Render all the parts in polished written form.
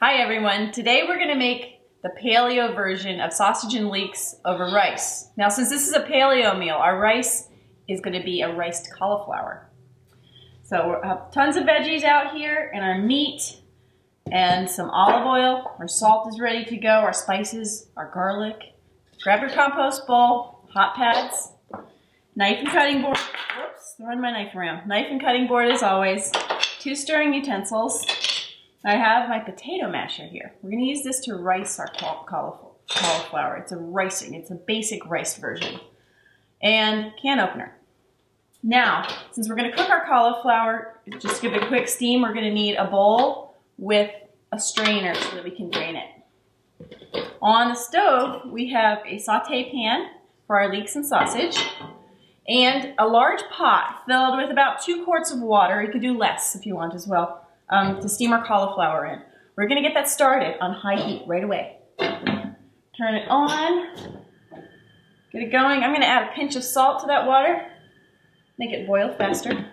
Hi everyone, today we're going to make the paleo version of sausage and leeks over rice. Now since this is a paleo meal, our rice is going to be a riced cauliflower. So we have tons of veggies out here and our meat and some olive oil. Our salt is ready to go, our spices, our garlic. Grab your compost bowl, hot pads, knife and cutting board. Whoops, throwing my knife around. Knife and cutting board as always. 2 stirring utensils. I have my potato masher here. We're going to use this to rice our cauliflower. It's a basic rice version. And can opener. Now, since we're going to cook our cauliflower, just give it a quick steam, we're going to need a bowl with a strainer so that we can drain it. On the stove, we have a saute pan for our leeks and sausage, and a large pot filled with about 2 quarts of water. You could do less if you want as well. To steam our cauliflower in. We're going to get that started on high heat right away. Turn it on, get it going. I'm going to add a pinch of salt to that water, make it boil faster.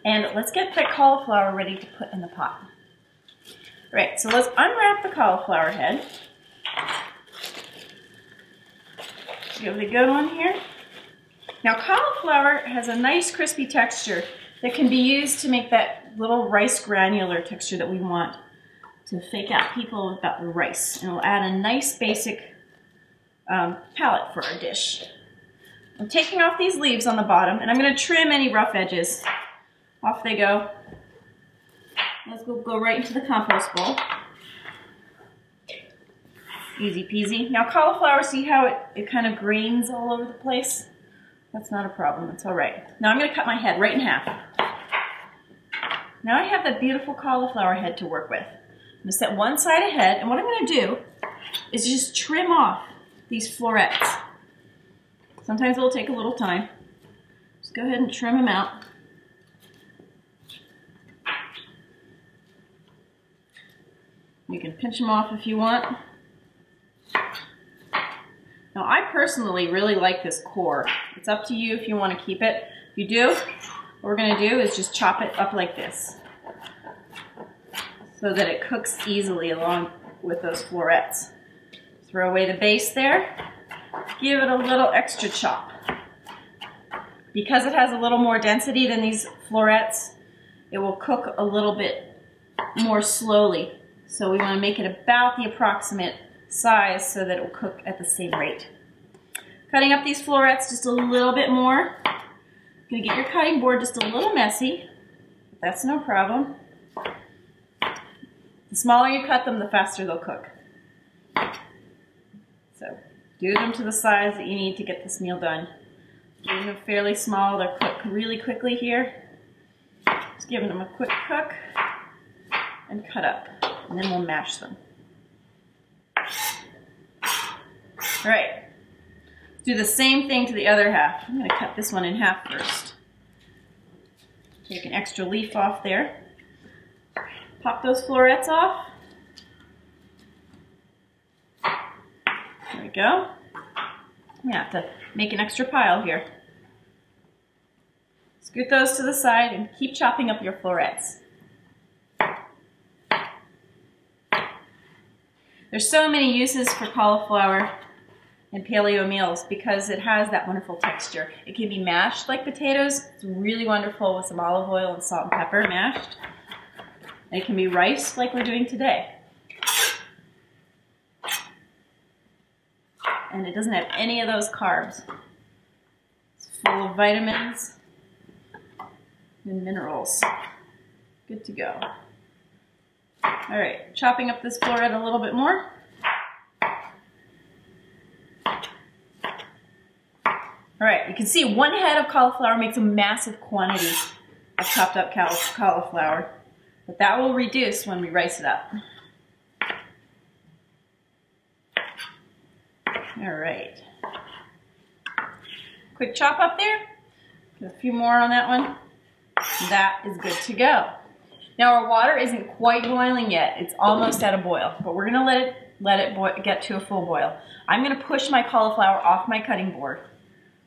And let's get that cauliflower ready to put in the pot. Right, so let's unwrap the cauliflower head. Give it a good one here. Now cauliflower has a nice crispy texture that can be used to make that little rice granular texture that we want to fake out people about the rice. And it'll add a nice basic palette for our dish. I'm taking off these leaves on the bottom and I'm going to trim any rough edges. Off they go. Let's go right into the compost bowl. Easy peasy. Now cauliflower, see how it kind of grains all over the place? That's not a problem, it's all right. Now I'm going to cut my head right in half. Now I have that beautiful cauliflower head to work with. I'm going to set one side ahead, and what I'm going to do is just trim off these florets. Sometimes it'll take a little time. Just go ahead and trim them out. You can pinch them off if you want. Now I personally really like this core. It's up to you if you want to keep it. If you do, what we're going to do is just chop it up like this so that it cooks easily along with those florets. Throw away the base there. Give it a little extra chop. Because it has a little more density than these florets, it will cook a little bit more slowly. So we want to make it about the approximate size so that it will cook at the same rate. Cutting up these florets just a little bit more. You're going to get your cutting board just a little messy, but that's no problem. The smaller you cut them, the faster they'll cook. So do them to the size that you need to get this meal done. Getting them fairly small, they'll cook really quickly here. Just giving them a quick cook and cut up, and then we'll mash them. All right. Do the same thing to the other half. I'm going to cut this one in half first. Take an extra leaf off there. Pop those florets off. There we go. I'm going to have to make an extra pile here. Scoot those to the side and keep chopping up your florets. There's so many uses for cauliflower and paleo meals because it has that wonderful texture. It can be mashed like potatoes. It's really wonderful with some olive oil and salt and pepper mashed. And it can be riced like we're doing today. And it doesn't have any of those carbs. It's full of vitamins and minerals. Good to go. All right, chopping up this floret a little bit more. All right, you can see 1 head of cauliflower makes a massive quantity of chopped up cauliflower, but that will reduce when we rice it up. All right. Quick chop up there. Get a few more on that one. That is good to go. Now our water isn't quite boiling yet. It's almost at a boil, but we're gonna let it get to a full boil. I'm gonna push my cauliflower off my cutting board.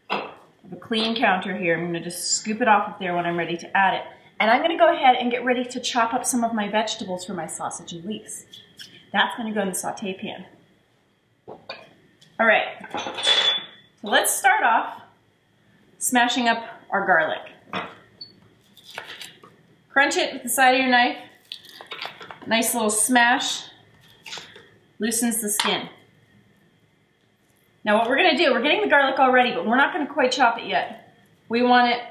I have a clean counter here. I'm gonna just scoop it off of there when I'm ready to add it. And I'm gonna go ahead and get ready to chop up some of my vegetables for my sausage and leeks. That's gonna go in the saute pan. All right, so let's start off smashing up our garlic. Crunch it with the side of your knife. Nice little smash, loosens the skin. Now what we're gonna do, we're getting the garlic all ready, but we're not gonna quite chop it yet. We want it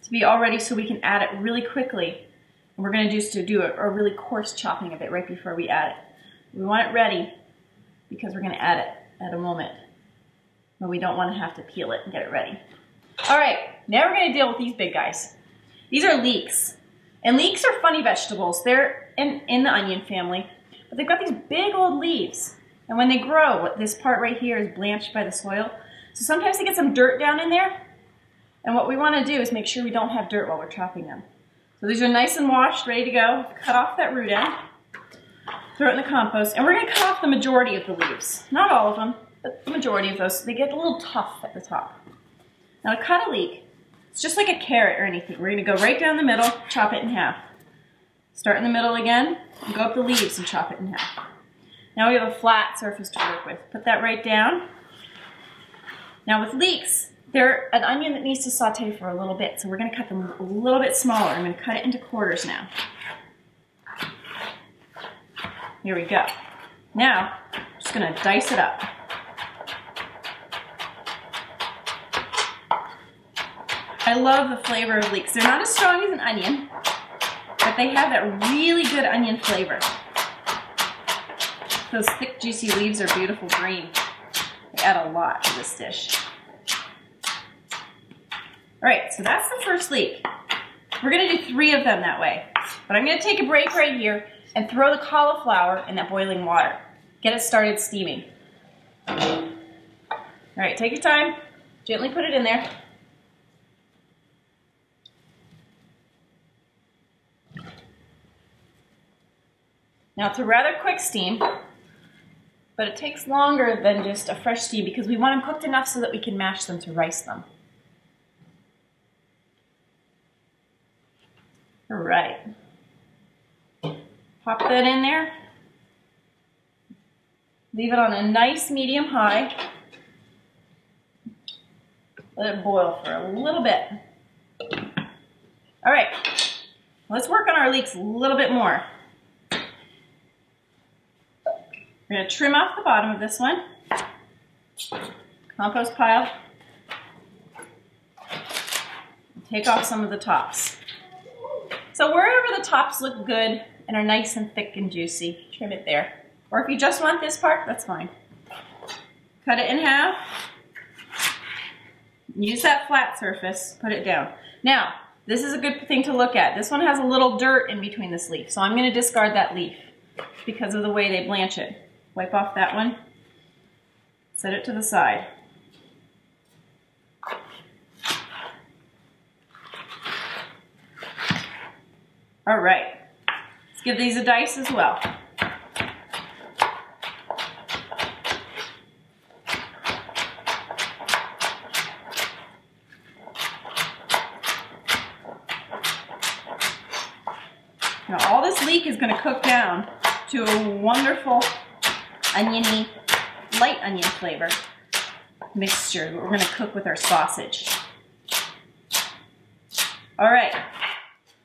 to be all ready so we can add it really quickly. And we're gonna just do a really coarse chopping of it right before we add it. We want it ready because we're gonna add it at a moment, but we don't wanna have to peel it and get it ready. All right, now we're gonna deal with these big guys. These are leeks. And leeks are funny vegetables. They're in the onion family, but they've got these big old leaves. And when they grow, this part right here is blanched by the soil. So sometimes they get some dirt down in there. And what we wanna do is make sure we don't have dirt while we're chopping them. So these are nice and washed, ready to go. Cut off that root end, throw it in the compost, and we're gonna cut off the majority of the leaves. Not all of them, but the majority of those. They get a little tough at the top. Now to cut a leek, it's just like a carrot or anything. We're gonna go right down the middle, chop it in half. Start in the middle again, and go up the leaves and chop it in half. Now we have a flat surface to work with. Put that right down. Now with leeks, they're an onion that needs to saute for a little bit, so we're gonna cut them a little bit smaller. I'm gonna cut it into quarters now. Here we go. Now, I'm just gonna dice it up. I love the flavor of leeks. They're not as strong as an onion, but they have that really good onion flavor. Those thick, juicy leaves are beautiful green. They add a lot to this dish. All right, so that's the first leek. We're gonna do 3 of them that way, but I'm gonna take a break right here and throw the cauliflower in that boiling water. Get it started steaming. All right, take your time, gently put it in there. Now it's a rather quick steam, but it takes longer than just a fresh steam because we want them cooked enough so that we can mash them to rice them. All right. Pop that in there. Leave it on a nice medium high. Let it boil for a little bit. All right, let's work on our leeks a little bit more. We're gonna trim off the bottom of this one. Compost pile. Take off some of the tops. So wherever the tops look good and are nice and thick and juicy, trim it there. Or if you just want this part, that's fine. Cut it in half. Use that flat surface, put it down. Now, this is a good thing to look at. This one has a little dirt in between this leaf, so I'm gonna discard that leaf because of the way they blanch it. Wipe off that one, set it to the side. All right, let's give these a dice as well. Now all this leek is going to cook down to a wonderful oniony, light onion flavor mixture that we're going to cook with our sausage. All right.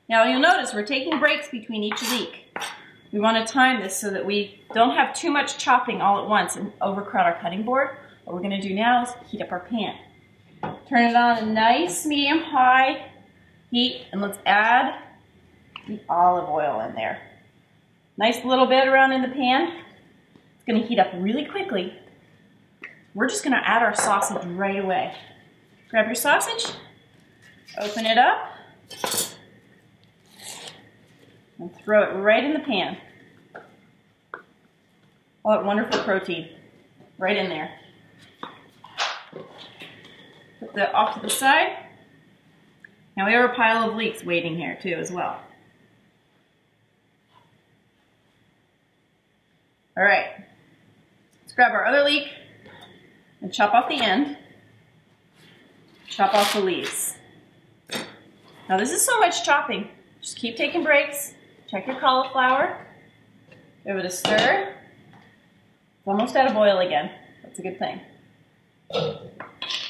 Now you'll notice we're taking breaks between each leek. We want to time this so that we don't have too much chopping all at once and overcrowd our cutting board. What we're going to do now is heat up our pan. Turn it on a nice medium-high heat, and let's add the olive oil in there. Nice little bit around in the pan. It's going to heat up really quickly. We're just going to add our sausage right away. Grab your sausage, open it up, and throw it right in the pan. All that wonderful protein right in there. Put that off to the side. Now we have a pile of leeks waiting here too as well. All right, let's grab our other leek and chop off the end. Chop off the leaves. Now this is so much chopping Just keep taking breaks. Check your cauliflower. Give it a stir. It's almost at a boil again. That's a good thing.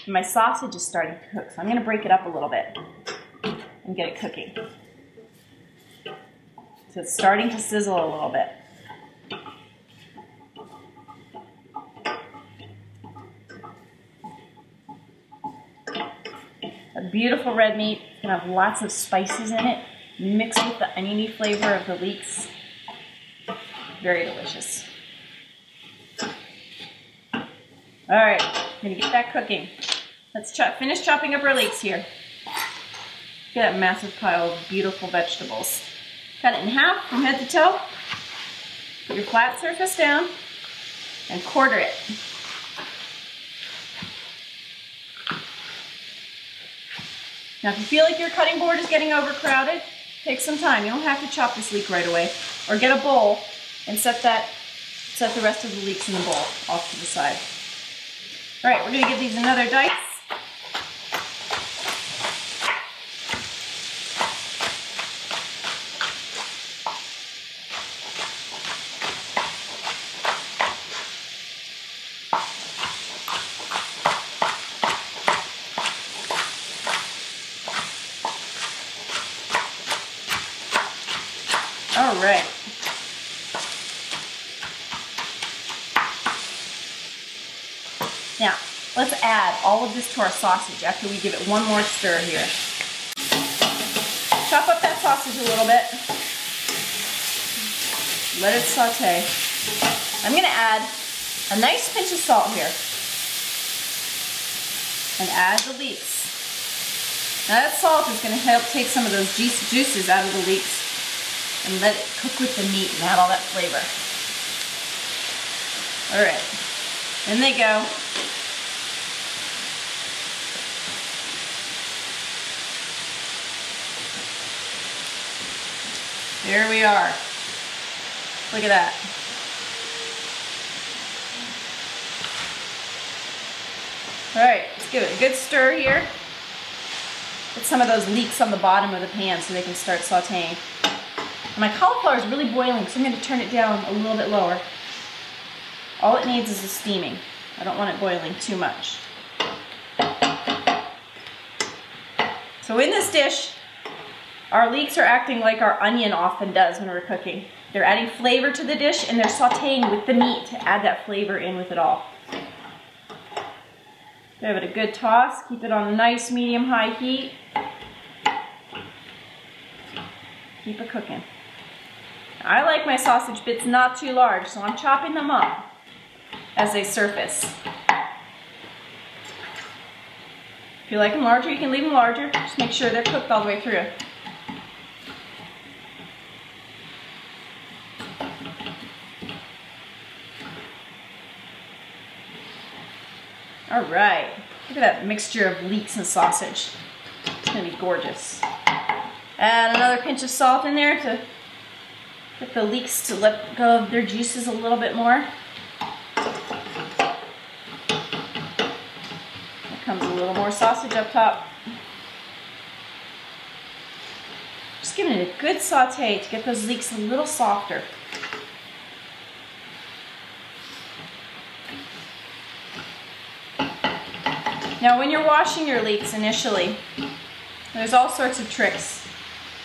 My sausage is starting to cook, so I'm going to break it up a little bit and get it cooking. So it's starting to sizzle a little bit. A beautiful red meat. It's going to have lots of spices in it, mixed with the oniony flavor of the leeks. Very delicious. All right, I'm going to get that cooking. Let's finish chopping up our leeks here. Look at that massive pile of beautiful vegetables. Cut it in half from head to toe. Put your flat surface down and quarter it. Now if you feel like your cutting board is getting overcrowded, take some time. You don't have to chop this leek right away. Or get a bowl and set the rest of the leeks in the bowl off to the side. All right, we're going to give these another dice. All right. Now, let's add all of this to our sausage after we give it one more stir here. Chop up that sausage a little bit. Let it saute. I'm going to add a nice pinch of salt here. And add the leeks. Now that salt is going to help take some of those juices out of the leeks and let it cook with the meat and add all that flavor. All right, in they go. There we are. Look at that. All right, let's give it a good stir here. Put some of those leeks on the bottom of the pan so they can start sauteing. And my cauliflower is really boiling, so I'm going to turn it down a little bit lower. All it needs is a steaming. I don't want it boiling too much. So in this dish, our leeks are acting like our onion often does when we're cooking. They're adding flavor to the dish and they're sauteing with the meat to add that flavor in with it all. Give it a good toss. Keep it on a nice medium-high heat. Keep it cooking. I like my sausage bits not too large, so I'm chopping them up as they surface. If you like them larger, you can leave them larger. Just make sure they're cooked all the way through. All right, look at that mixture of leeks and sausage. It's gonna be gorgeous. Add another pinch of salt in there to get the leeks to let go of their juices a little bit more. There comes a little more sausage up top. Just giving it a good saute to get those leeks a little softer. Now when you're washing your leeks initially, there's all sorts of tricks.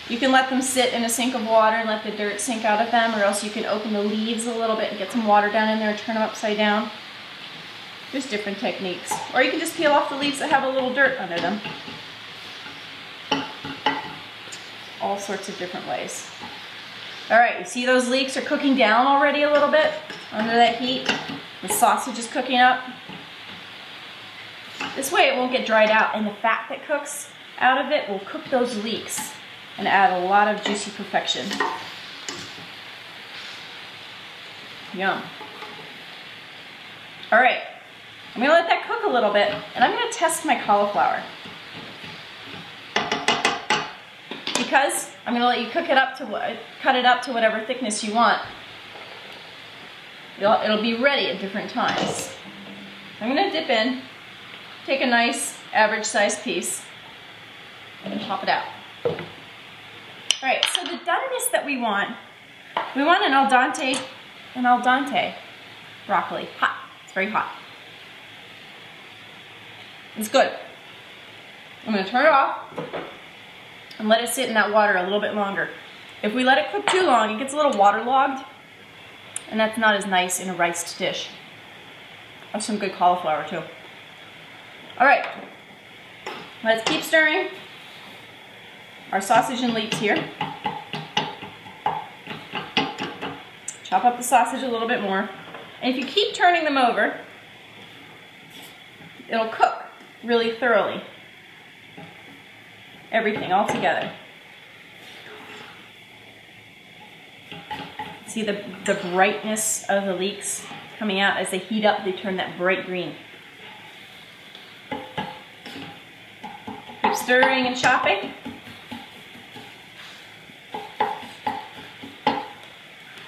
You can let them sit in a sink of water and let the dirt sink out of them, or else you can open the leaves a little bit and get some water down in there and turn them upside down. There's different techniques. Or you can just peel off the leaves that have a little dirt under them. All sorts of different ways. All right, you see those leeks are cooking down already a little bit under that heat. The sausage is cooking up. This way it won't get dried out, and the fat that cooks out of it will cook those leeks and add a lot of juicy perfection. Yum. All right, I'm gonna let that cook a little bit, and I'm gonna test my cauliflower. Because I'm gonna let you cook it up to cut it up to whatever thickness you want. It'll be ready at different times. I'm gonna dip in, take a nice average sized piece, and chop it out. All All right, so the doneness that we want an al dente broccoli. Hot, it's very hot. It's good. I'm gonna turn it off and let it sit in that water a little bit longer. If we let it cook too long, it gets a little waterlogged, and that's not as nice in a riced dish. That's some good cauliflower too. All right, let's keep stirring our sausage and leeks here. Chop up the sausage a little bit more. And if you keep turning them over, it'll cook really thoroughly. Everything all together. See the brightness of the leeks coming out as they heat up, they turn that bright green. Keep stirring and chopping.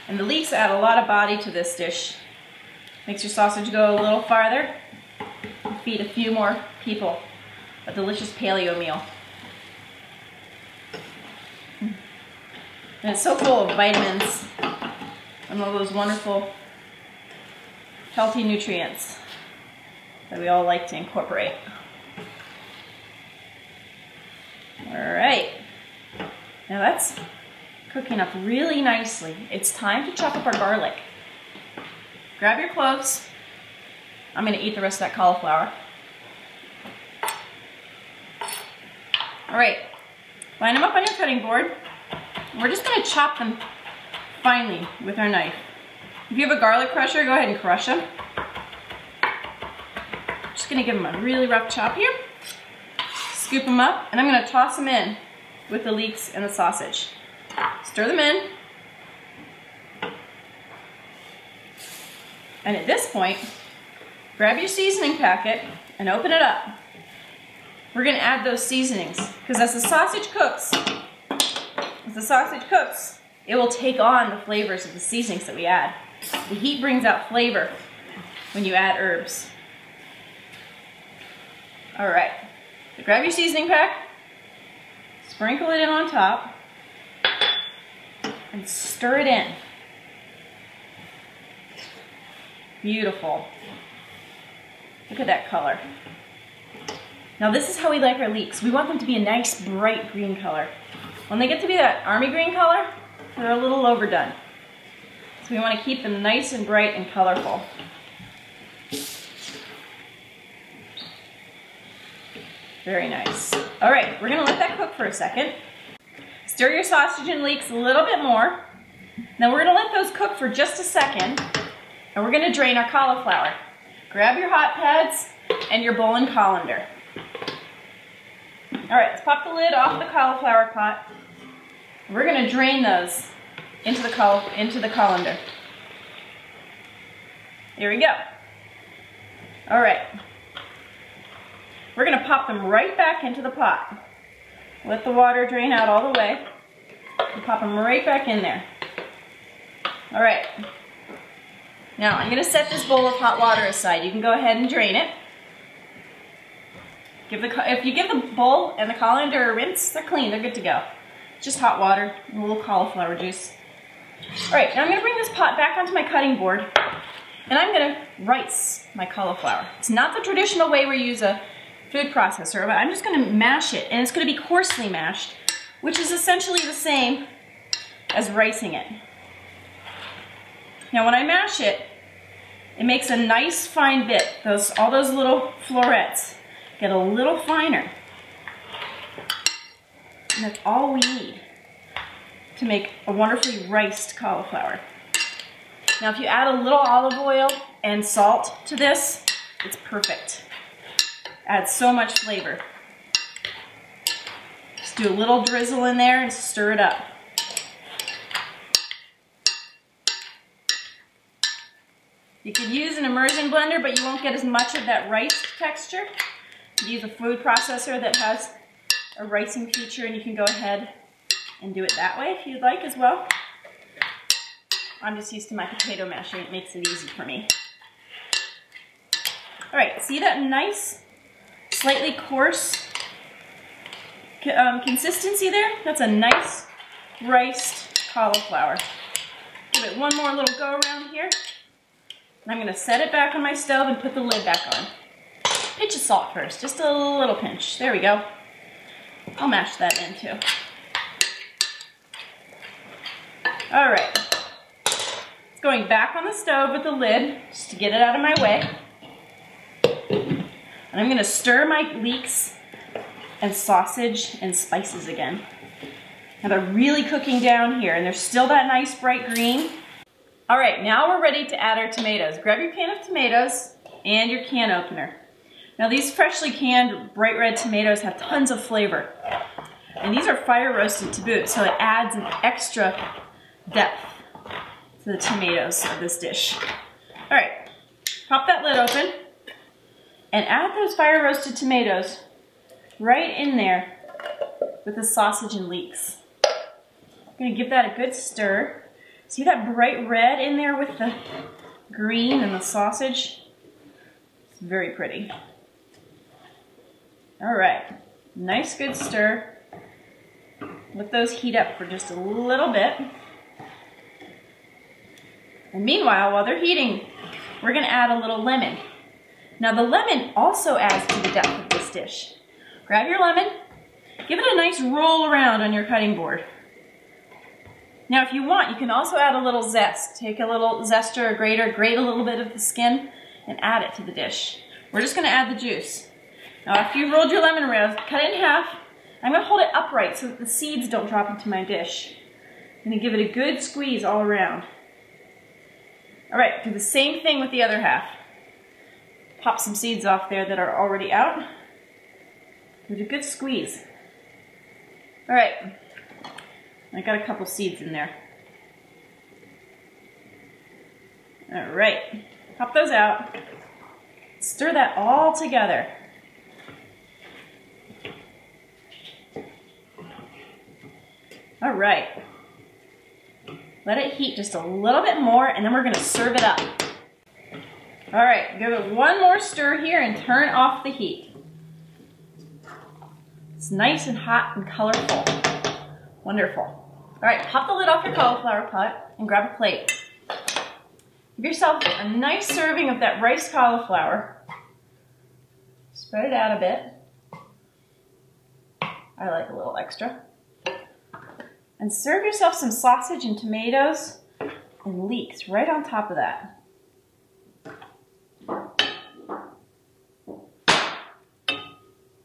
And the leeks add a lot of body to this dish. Makes your sausage go a little farther. Feed a few more people a delicious paleo meal. And it's so full of vitamins and all those wonderful healthy nutrients that we all like to incorporate. All right, now that's cooking up really nicely. It's time to chop up our garlic. Grab your cloves. I'm gonna eat the rest of that cauliflower. All right, line them up on your cutting board. We're just gonna chop them finely with our knife. If you have a garlic crusher, go ahead and crush them. Just gonna give them a really rough chop here. Scoop them up, and I'm gonna toss them in with the leeks and the sausage. Stir them in. And at this point, grab your seasoning packet and open it up. We're gonna add those seasonings, because as the sausage cooks, it will take on the flavors of the seasonings that we add. The heat brings out flavor when you add herbs. All right, so grab your seasoning pack, sprinkle it in on top, and stir it in. Beautiful. Look at that color. Now this is how we like our leeks. We want them to be a nice bright green color. When they get to be that army green color, they're a little overdone. So we want to keep them nice and bright and colorful. Very nice. All right, we're gonna let that cook for a second. Stir your sausage and leeks a little bit more. Now we're gonna let those cook for just a second, and we're gonna drain our cauliflower. Grab your hot pads and your bowl and colander. All right, let's pop the lid off the cauliflower pot. We're gonna drain those into the colander. Here we go. All right. We're gonna pop them right back into the pot. Let the water drain out all the way and pop them right back in there. All right. Now I'm gonna set this bowl of hot water aside. You can go ahead and drain it. If you give the bowl and the colander a rinse, they're clean, they're good to go. Just hot water and a little cauliflower juice. All right, now I'm gonna bring this pot back onto my cutting board, and I'm gonna rice my cauliflower. It's not the traditional way we use a food processor, but I'm just gonna mash it, and it's gonna be coarsely mashed, which is essentially the same as ricing it. Now when I mash it, it makes a nice fine bit. All those little florets get a little finer. And that's all we need to make a wonderfully riced cauliflower. Now if you add a little olive oil and salt to this, it's perfect. Adds so much flavor. Just do a little drizzle in there and stir it up. You could use an immersion blender, but you won't get as much of that rice texture. You could use a food processor that has a ricing feature, and you can go ahead and do it that way if you'd like as well. I'm just used to my potato mashing. It makes it easy for me. All right, see that nice, slightly coarse consistency there? That's a nice, riced cauliflower. Give it one more little go around here. And I'm gonna set it back on my stove and put the lid back on. Pinch of salt first, just a little pinch. There we go. I'll mash that in too. All right. It's going back on the stove with the lid, just to get it out of my way. And I'm gonna stir my leeks and sausage and spices again. Now they're really cooking down here and there's still that nice bright green. All right, now we're ready to add our tomatoes. Grab your can of tomatoes and your can opener. Now these freshly canned bright red tomatoes have tons of flavor. And these are fire roasted to boot, so it adds an extra depth to the tomatoes of this dish. All right, pop that lid open and add those fire roasted tomatoes right in there with the sausage and leeks. I'm gonna give that a good stir. See that bright red in there with the green and the sausage? It's very pretty. All right, nice good stir. Let those heat up for just a little bit. And meanwhile, while they're heating, we're gonna add a little lemon. Now the lemon also adds to the depth of this dish. Grab your lemon, give it a nice roll around on your cutting board. Now if you want, you can also add a little zest. Take a little zester or grater, grate a little bit of the skin, and add it to the dish. We're just gonna add the juice. Now after you've rolled your lemon around, cut it in half. I'm gonna hold it upright so that the seeds don't drop into my dish. I'm gonna give it a good squeeze all around. All right, do the same thing with the other half. Pop some seeds off there that are already out. Give it a good squeeze. All right, I got a couple seeds in there. All right, pop those out. Stir that all together. All right, let it heat just a little bit more and then we're gonna serve it up. All right, give it one more stir here and turn off the heat. It's nice and hot and colorful. Wonderful. All right, pop the lid off your cauliflower pot and grab a plate. Give yourself a nice serving of that riced cauliflower. Spread it out a bit. I like a little extra. And serve yourself some sausage and tomatoes and leeks right on top of that.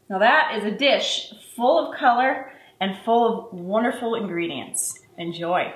Now that is a dish full of color and full of wonderful ingredients. Enjoy.